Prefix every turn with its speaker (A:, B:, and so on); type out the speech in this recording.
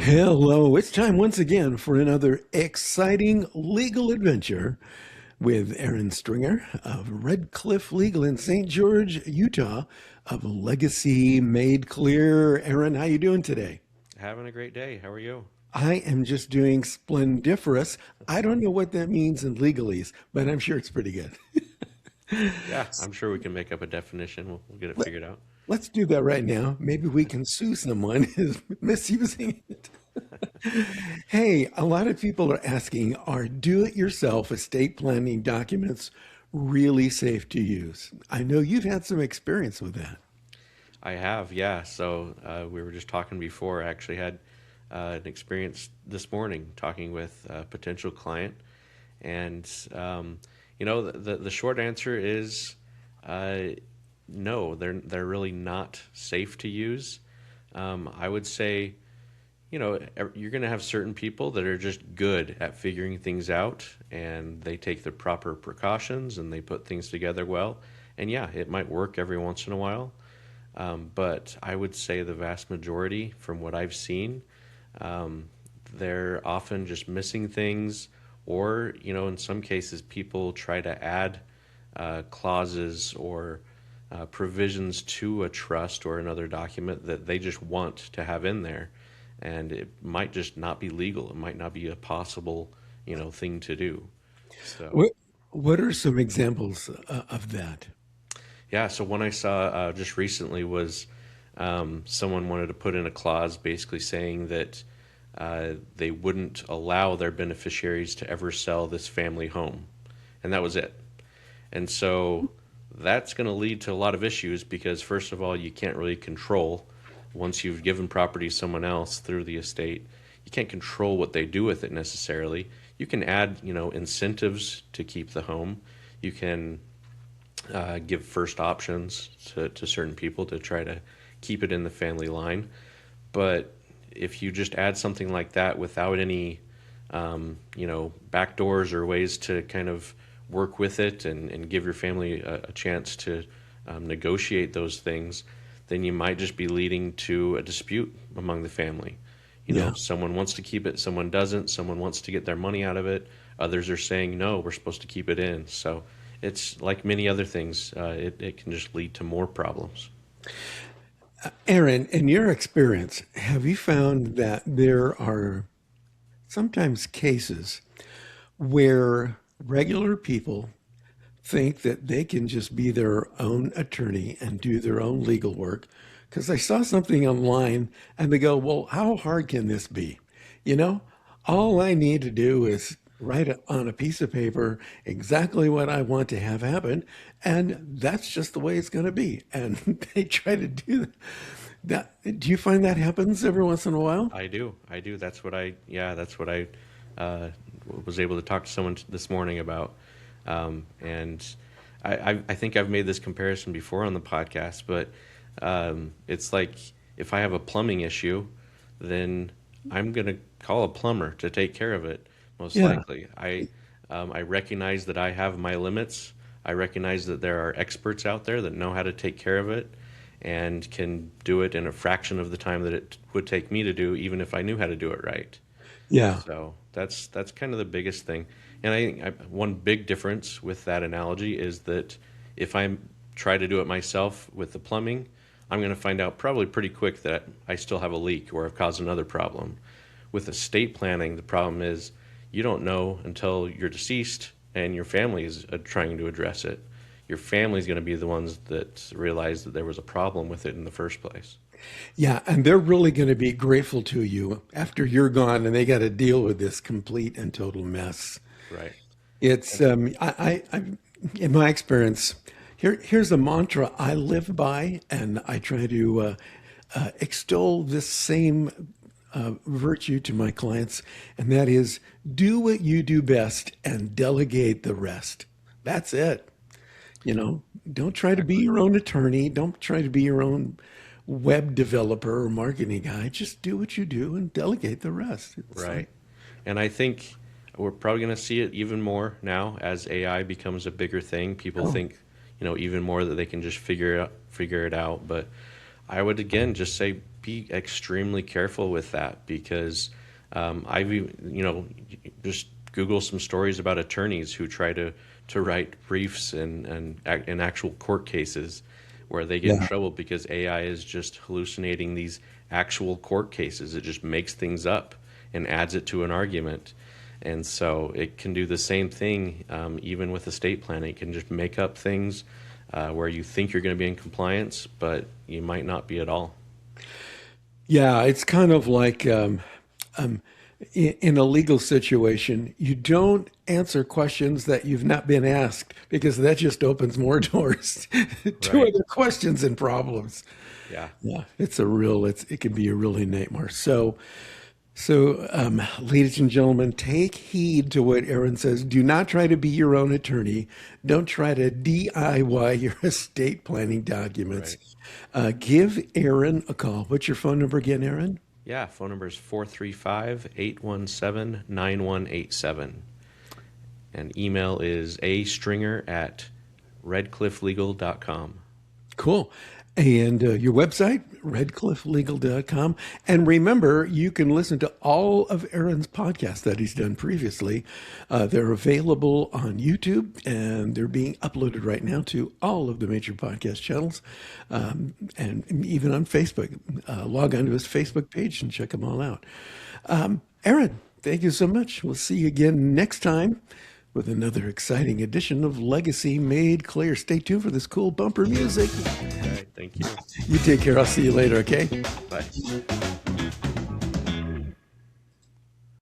A: Hello, it's time once again for another exciting legal adventure with Aaron Stringer of Red Cliff Legal in St. George, Utah, of Legacy Made Clear. Aaron, how you doing today?
B: Having a great day. How are you?
A: I am just doing splendiferous. I don't know what that means in legalese, but I'm sure it's pretty good.
B: Yeah, I'm sure we can make up a definition. We'll get it
A: Let,
B: figured out.
A: let's do that right now. Maybe we can sue someone who's misusing it. Hey, a lot of people are asking, are do-it-yourself estate planning documents really safe to use? I know you've had some experience with that.
B: I have, yeah. So we were just talking before. I actually had an experience this morning talking with a potential client, and the short answer is uh, no. They're really not safe to use. I would say you're going to have certain people that are just good at figuring things out and they take the proper precautions and they put things together well. And yeah, it might work every once in a while. But I would say the vast majority, from what I've seen, um, they're often just missing things, or, in some cases, people try to add clauses or provisions to a trust or another document that they just want to have in there. And it might just not be legal. It might not be a possible, thing to do. So.
A: What, what are some examples of that?
B: Yeah, so one I saw just recently was someone wanted to put in a clause basically saying that they wouldn't allow their beneficiaries to ever sell this family home. And that was it. And so that's going to lead to a lot of issues because, first of all, you can't really control once you've given property to someone else through the estate. You can't control what they do with it necessarily. You can add, incentives to keep the home. You can give first options to certain people to try to keep it in the family line. But if you just add something like that without any, back doors or ways to kind of work with it and give your family a chance to negotiate those things, then you might just be leading to a dispute among the family.
A: Yeah.
B: Someone wants to keep it, someone doesn't, someone wants to get their money out of it, others are saying, no, we're supposed to keep it in. So it's like many other things, it can just lead to more problems.
A: Aaron, in your experience, have you found that there are sometimes cases where regular people think that they can just be their own attorney and do their own legal work because they saw something online and they go, well, how hard can this be? You know, all I need to do is write on a piece of paper exactly what I want to have happen, and that's just the way it's going to be. And they try to do that. Do you find that happens every once in a while?
B: I do. That's what I uh, was able to talk to someone this morning about. And I think I've made this comparison before on the podcast, but it's like if I have a plumbing issue, then I'm going to call a plumber to take care of it, most
A: Yeah.
B: likely. I recognize that I have my limits. I recognize that there are experts out there that know how to take care of it and can do it in a fraction of the time that it would take me to do, even if I knew how to do it right.
A: Yeah.
B: So that's kind of the biggest thing. And I think one big difference with that analogy is that if I try to do it myself with the plumbing, I'm going to find out probably pretty quick that I still have a leak or I've caused another problem. With estate planning, the problem is you don't know until you're deceased and your family is trying to address it. Your family is going to be the ones that realize that there was a problem with it in the first place.
A: Yeah, and they're really going to be grateful to you after you're gone and they got to deal with this complete and total mess.
B: Right.
A: It's in my experience, here's a mantra I live by, and I try to extol this same virtue to my clients, and that is do what you do best and delegate the rest. That's it. You know, don't try to be
B: Exactly.
A: your own attorney. Don't try to be your own web developer or marketing guy. Just do what you do and delegate the rest. It's like,
B: Right. And I think we're probably going to see it even more now as AI becomes a bigger thing. People
A: oh,
B: think, even more that they can just figure it out. But I would again just say be extremely careful with that because just Google some stories about attorneys who try to write briefs in actual court cases where they get in
A: Yeah.
B: trouble because AI is just hallucinating these actual court cases. It just makes things up and adds it to an argument. And so it can do the same thing even with estate planning. It can just make up things where you think you're going to be in compliance, but you might not be at all.
A: Yeah, it's kind of like um, in a legal situation, you don't answer questions that you've not been asked because that just opens more doors to
B: Right.
A: other questions and problems.
B: Yeah.
A: Yeah, it can be a really nightmare. So, ladies and gentlemen, take heed to what Aaron says. Do not try to be your own attorney. Don't try to DIY your estate planning documents.
B: Right.
A: Give Aaron a call. What's your phone number again, Aaron?
B: Yeah. Phone number is 435-817-9187. And email is astringer@redclifflegal.com.
A: Cool. And your website, redclifflegal.com. And remember, you can listen to all of Aaron's podcasts that he's done previously. They're available on YouTube and they're being uploaded right now to all of the major podcast channels and even on Facebook. Log on to his Facebook page and check them all out. Aaron, thank you so much. We'll see you again next time with another exciting edition of Legacy Made Clear. Stay tuned for this cool bumper music.
B: All right. Thank you.
A: You take care. I'll see you later, okay?
B: Bye.